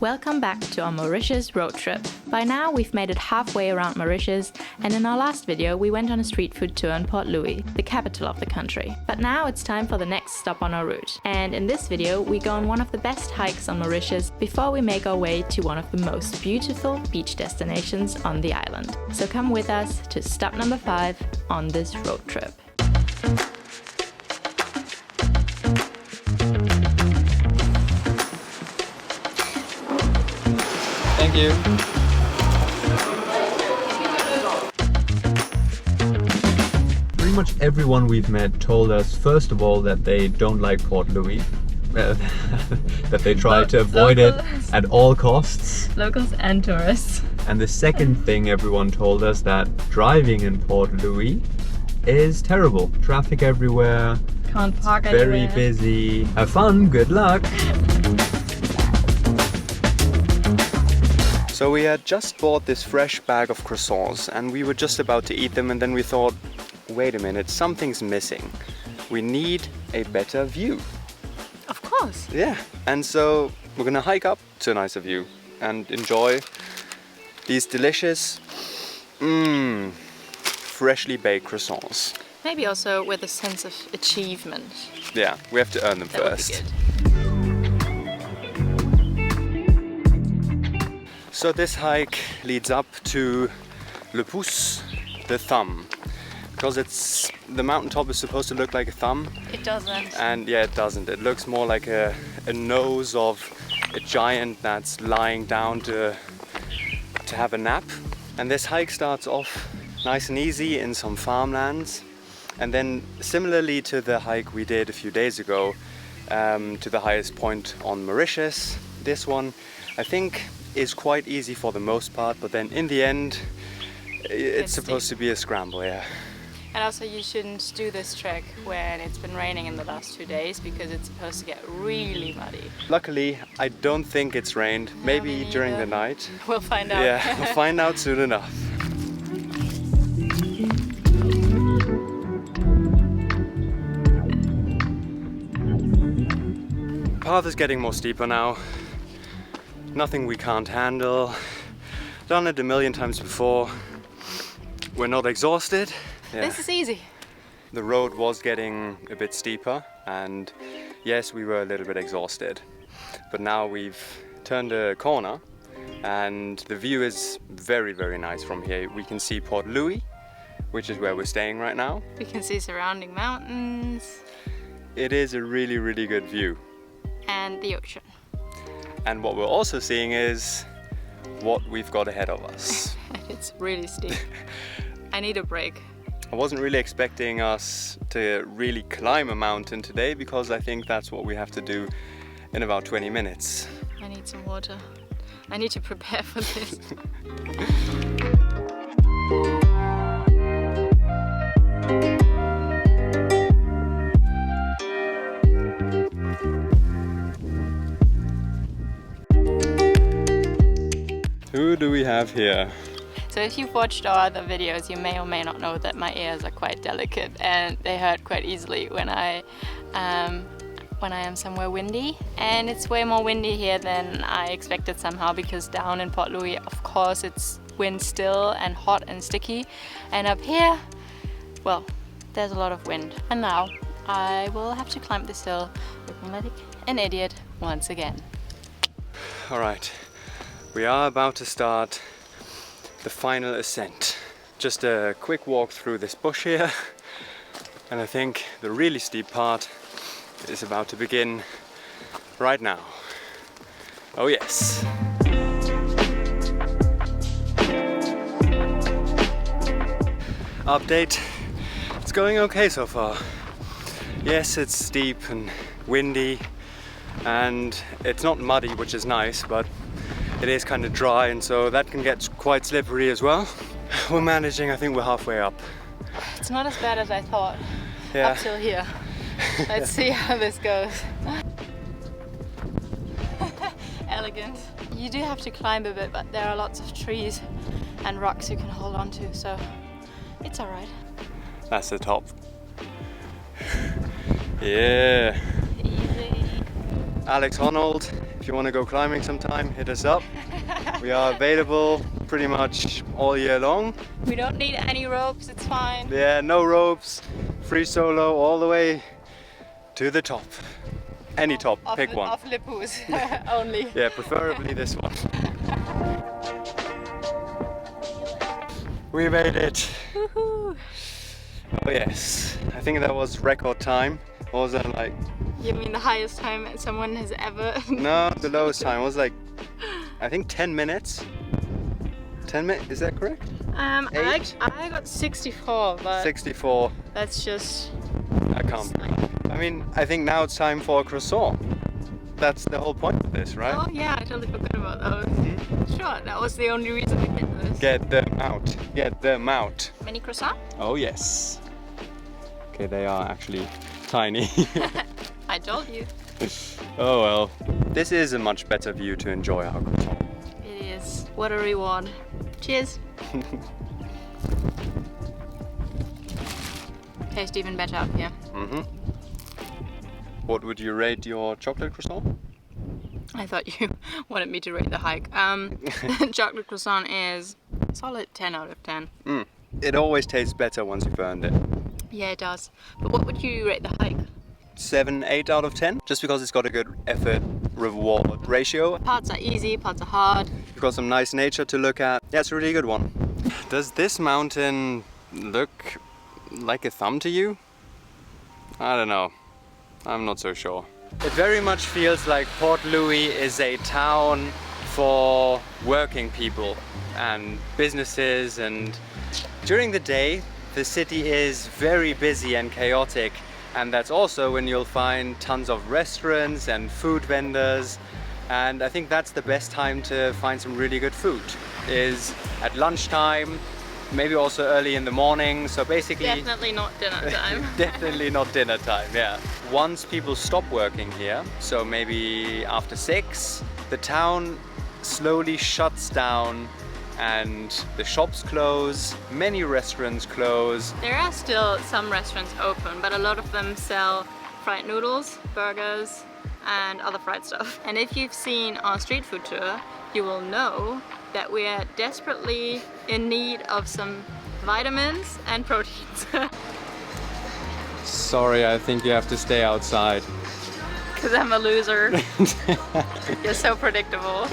Welcome back to our Mauritius road trip. By now we've made it halfway around Mauritius, and in our last video we went on a street food tour in Port-Louis, the capital of the country. But now it's time for the next stop on our route. And in this video we go on one of the best hikes on Mauritius before we make our way to one of the most beautiful beach destinations on the island. So come with us to stop number 5 on this road trip. Thank you. Pretty much everyone we've met told us, first of all, that they don't like Port-Louis, that they try to avoid it at all costs. Locals and tourists. And the second thing everyone told us, that driving in Port-Louis is terrible. Traffic everywhere. Can't park very anywhere. Busy. Have fun, good luck. So we had just bought this fresh bag of croissants and we were just about to eat them, and then we thought, wait a minute, something's missing. We need a better view. Of course. Yeah, and so we're gonna hike up to a nicer view and enjoy these delicious, freshly baked croissants. Maybe also with a sense of achievement. Yeah, we have to earn them That first. would be good. So this hike leads up to Le Pouce, the thumb, because the mountaintop is supposed to look like a thumb. It doesn't. And yeah, it doesn't. It looks more like a nose of a giant that's lying down to have a nap. And this hike starts off nice and easy in some farmlands, and then similarly to the hike we did a few days ago to the highest point on Mauritius, this one I think is quite easy for the most part, but then in the end it's supposed to be a scramble, yeah. And also you shouldn't do this trek when it's been raining in the last 2 days, because it's supposed to get really muddy. Luckily I don't think it's rained, maybe me during neither. the night. We'll find out. Yeah, we'll find out soon enough. Path is getting more steeper now. Nothing we can't handle. Done it a million times before. We're not exhausted. Yeah. This is easy. The road was getting a bit steeper, and yes, we were a little bit exhausted. But now we've turned a corner and the view is very, very nice from here. We can see Port-Louis, which is where we're staying right now. We can see surrounding mountains. It is a really, really good view. And the ocean. And what we're also seeing is what we've got ahead of us. It's really steep. I need a break. I wasn't really expecting us to really climb a mountain today, because I think that's what we have to do in about 20 minutes. I need some water. I need to prepare for this. Who do we have here? So if you've watched our other videos, you may or may not know that my ears are quite delicate and they hurt quite easily when I am somewhere windy. And it's way more windy here than I expected somehow, because down in Port-Louis, of course, it's wind still and hot and sticky. And up here, well, there's a lot of wind. And now I will have to climb this hill looking like an idiot once again. All right, we are about to start the final ascent. Just a quick walk through this bush here, and I think the really steep part is about to begin right now. Oh yes. Update, it's going okay so far. Yes, it's steep and windy and it's not muddy, which is nice, but it is kind of dry, and so that can get quite slippery as well. We're managing, I think we're halfway up. It's not as bad as I thought. Yeah. Up till here. Let's see how this goes. Elegant. You do have to climb a bit, but there are lots of trees and rocks you can hold on to, so it's alright. That's the top. Yeah. Easy. Alex Honnold If you want to go climbing sometime, hit us up. We are available pretty much all year long. We don't need any ropes, it's fine. Yeah, no ropes, free solo all the way to the top. Any top, pick one. Off Le Pouce only. Yeah, preferably this one. We made it! Woohoo! Oh yes, I think that was record time. What was that like? You mean the highest time someone has ever... No, the lowest time was like, I think 10 minutes. 10 minutes, is that correct? I got 64, but 64. that's just... I can't. I mean, I think now it's time for a croissant. That's the whole point of this, right? Oh yeah, I totally forgot about those. Sure, that was the only reason we did this. Get them out. Get them out. Mini croissant? Oh yes. Okay, they are actually tiny. I told you. Oh well. This is a much better view to enjoy our croissant. It is. What a reward. Cheers. Tastes even better up here. Mm-hmm. What would you rate your chocolate croissant? I thought you wanted me to rate the hike. Chocolate croissant is solid 10 out of 10. It always tastes better once you've earned it. Yeah, it does. But what would you rate the hike? 7, 8 out of 10, just because it's got a good effort reward ratio. Parts are easy, parts are hard. You've got some nice nature to look at. Yeah, it's a really good one. Does this mountain look like a thumb to you? I don't know. I'm not so sure. It very much feels like Port-Louis is a town for working people and businesses, and during the day the city is very busy and chaotic, and that's also when you'll find tons of restaurants and food vendors, and I think that's the best time to find some really good food, is at lunchtime, maybe also early in the morning. So basically Definitely not dinner time. definitely not dinner time, yeah. Once people stop working here, so maybe after 6, the town slowly shuts down and the shops close, many restaurants close. There are still some restaurants open, but a lot of them sell fried noodles, burgers and other fried stuff. And if you've seen our street food tour, you will know that we are desperately in need of some vitamins and proteins. Sorry, I think you have to stay outside. Because I'm a loser. You're so predictable.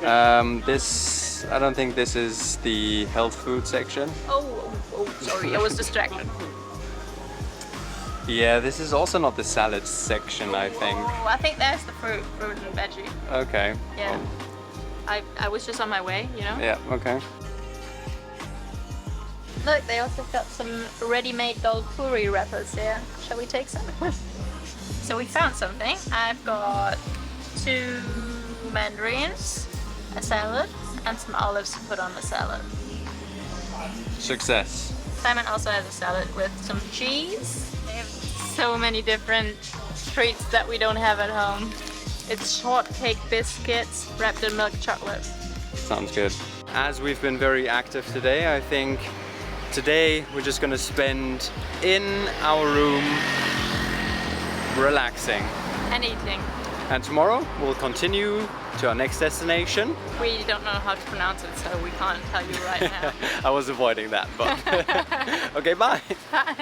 I don't think this is the health food section. Oh, sorry, I was distracted. Yeah, this is also not the salad section, I think. Oh, I think there's the fruit and veggie. Okay. Yeah. I was just on my way, you know? Yeah, okay. Look, they also got some ready-made dal puri wrappers here. Shall we take some? So we found something. I've got 2 mandarins, a salad, and some olives to put on the salad. Success. Simon also has a salad with some cheese. They have so many different treats that we don't have at home. It's shortcake biscuits wrapped in milk chocolate. Sounds good. As we've been very active today, I think today we're just gonna spend in our room relaxing. And eating. And tomorrow we'll continue to our next destination. We don't know how to pronounce it, so we can't tell you right now. I was avoiding that, but okay, bye. Bye.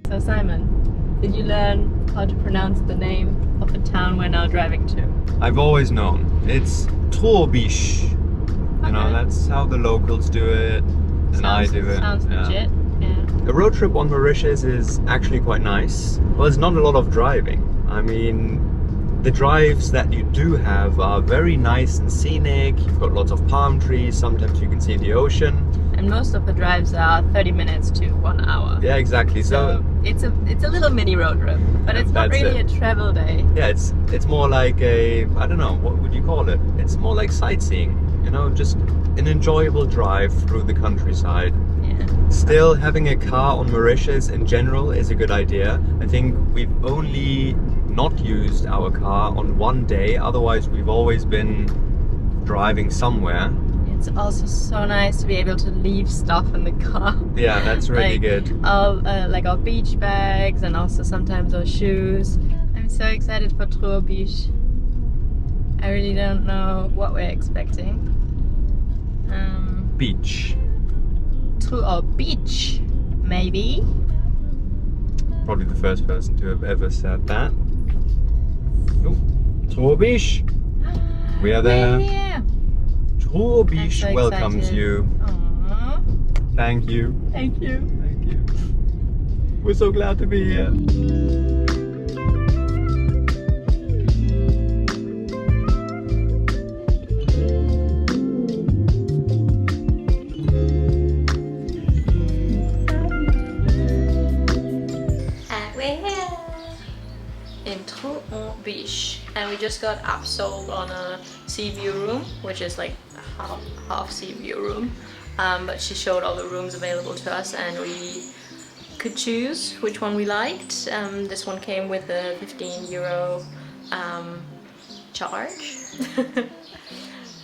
So Simon, did you learn how to pronounce the name of the town we're now driving to? I've always known. It's Trou-aux-Biches. You know, Okay. that's how the locals do it, and I do it. Sounds Yeah. legit. Yeah. A road trip on Mauritius is actually quite nice. Well, it's not a lot of driving. I mean, the drives that you do have are very nice and scenic. You've got lots of palm trees, sometimes you can see the ocean. And most of the drives are 30 minutes to 1 hour. Yeah, exactly. So it's a little mini road trip, but it's not That's really it. a travel day. yeah, it's more like a, I don't know, what would you call it? It's more like sightseeing, you know, just an enjoyable drive through the countryside. Yeah. Still, having a car on Mauritius in general is a good idea. I think we've only not used our car on one day, otherwise we've always been driving somewhere. Yeah, It's also so nice to be able to leave stuff in the car. Yeah, that's really like, good. Like our beach bags and also sometimes our shoes. I'm so excited for Trou-aux-Biches. I really don't know what we're expecting. Beach. Trou-aux-Biches, maybe. Probably the first person to have ever said that. Oh, Trou-aux-Biches. We are there. Yeah. Trou-aux-Biches so welcomes excited. you. Aww. Thank you. Thank you. Thank you. We're so glad to be here. In Trou-aux-Biches, and we just got upsold on a sea view room, which is like half sea view room, but she showed all the rooms available to us and we could choose which one we liked. This one came with a €15 charge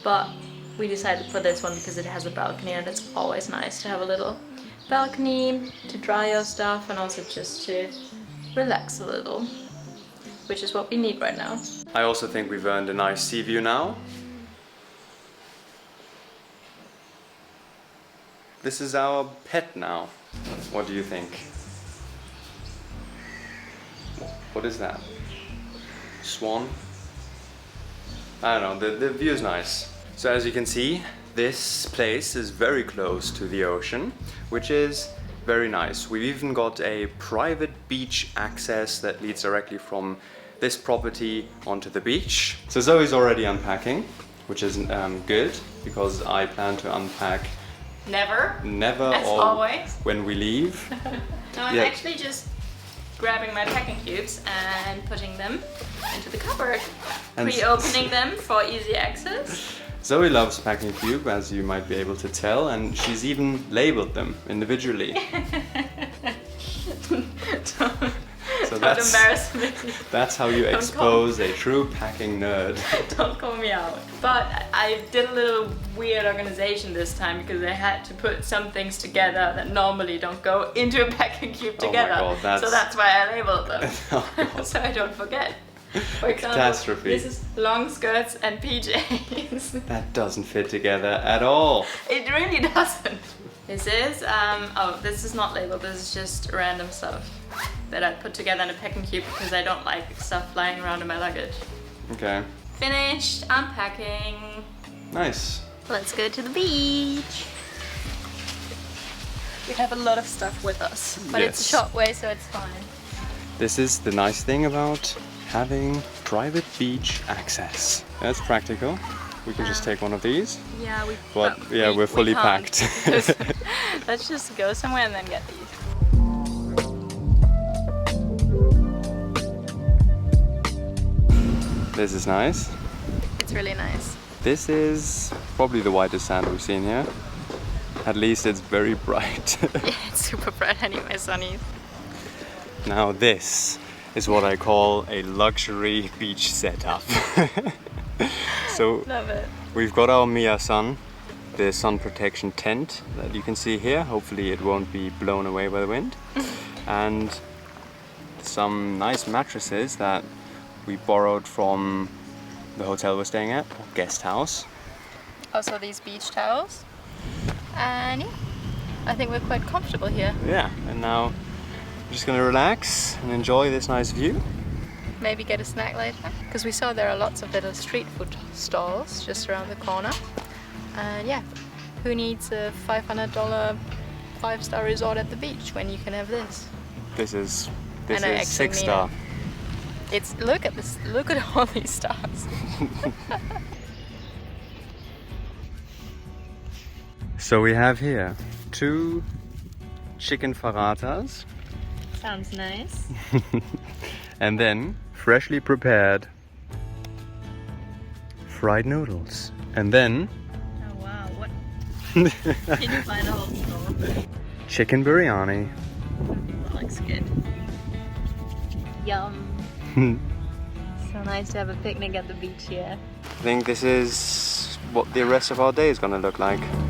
but we decided for this one because it has a balcony and it's always nice to have a little balcony to dry your stuff and also just to relax a little, which is what we need right now. I also think we've earned a nice sea view now. This is our pet now. What do you think? What is that? Swan? I don't know, the view is nice. So as you can see, this place is very close to the ocean, which is very nice. We've even got a private beach access that leads directly from this property onto the beach. So Zoe's already unpacking, which is good because I plan to unpack Never, as or always. when we leave. No, I'm actually just grabbing my packing cubes and putting them into the cupboard, And pre-opening them for easy access. Zoe loves packing cube, as you might be able to tell, and she's even labeled them individually. So Don't embarrass me. That's how you expose a true packing nerd. Don't call me out. But I did a little weird organization this time because I had to put some things together that normally don't go into a packing cube together. Oh my God, so that's why I labeled them. Oh so I don't forget. For example, catastrophe. This is long skirts and PJs. That doesn't fit together at all. It really doesn't. This is, oh, this is not labeled, this is just random stuff that I put together in a packing cube because I don't like stuff flying around in my luggage. Okay. Finished unpacking. Nice. Let's go to the beach. We have a lot of stuff with us, but it's a Yes. short way, so it's fine. This is the nice thing about having private beach access. That's practical. We can just take one of these. Yeah, we're fully packed. Let's just go somewhere and then get these. This is nice. It's really nice. This is probably the whitest sand we've seen here. At least it's very bright. Yeah, it's super bright anyway, sunny. Now this is what I call a luxury beach setup. So Love it. we've got our Mia sun, the sun protection tent that you can see here. Hopefully it won't be blown away by the wind. And some nice mattresses that we borrowed from the hotel we're staying at, or guest house. Also these beach towels. And yeah, I think we're quite comfortable here. Yeah, and now I'm just gonna relax and enjoy this nice view. Maybe get a snack later, because we saw there are lots of little street food stalls just around the corner. And yeah, who needs a $500 5-star resort at the beach when you can have this? This is And I actually 6-star. It's look at this, look at all these stars. So we have here 2 chicken farratas. Sounds nice. And then freshly prepared fried noodles. And then Oh wow, what? Can you find a whole store? chicken biryani. That looks good. Yum. So nice to have a picnic at the beach here. I think this is what the rest of our day is gonna look like.